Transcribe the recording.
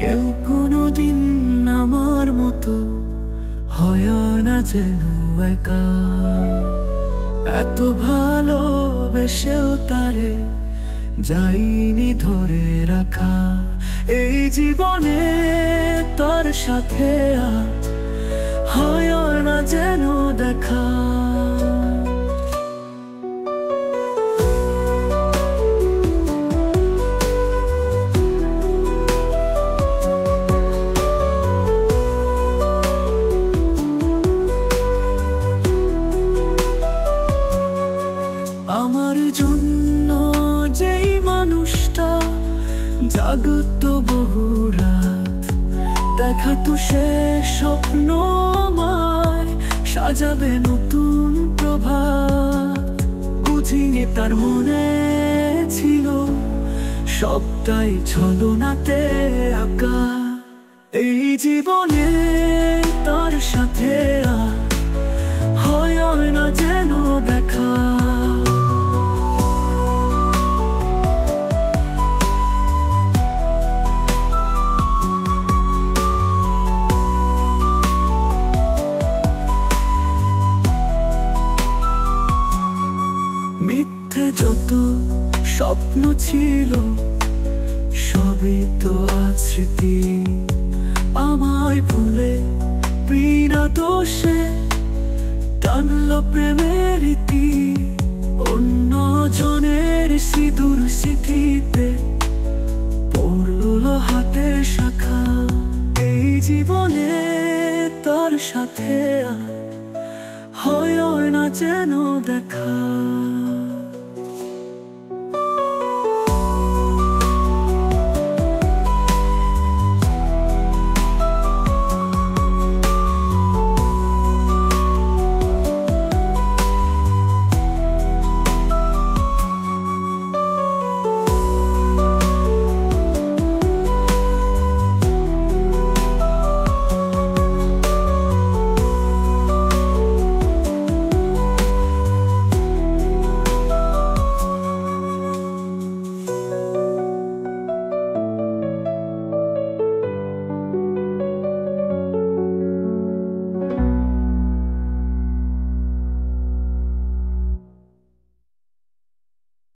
কেউ কোনোদিন আমার মতো হয় না যেন একা। এত ভালোবেসেও তারে যাইনি ধরে রাখা। এই জীবনে তার সাথে আর হয় না যেন দেখা। আমার জন্য যেই মানুষটা জাগত বহু রাত, দেখাতো সে স্বপ্ন আমায়, সাজাবে নতুন প্রভাত। বুঝিনি তার মনে ছিল সবটাই ছলনাতে আঁকা। এই জীবনে তার সাথে আর হয় না যেন দেখা। মিথ্যে যত স্বপ্ন ছিল সবই তো আজ স্মৃতি। আমায় ভুলে বিনা দোষে টানলো প্রেমের রীতি। অন্য জনের সিঁদুর স্মৃতিতে পড়লো হাতের শাখা। এই জীবনে তার সাথে আর হয় না যেন দেখা।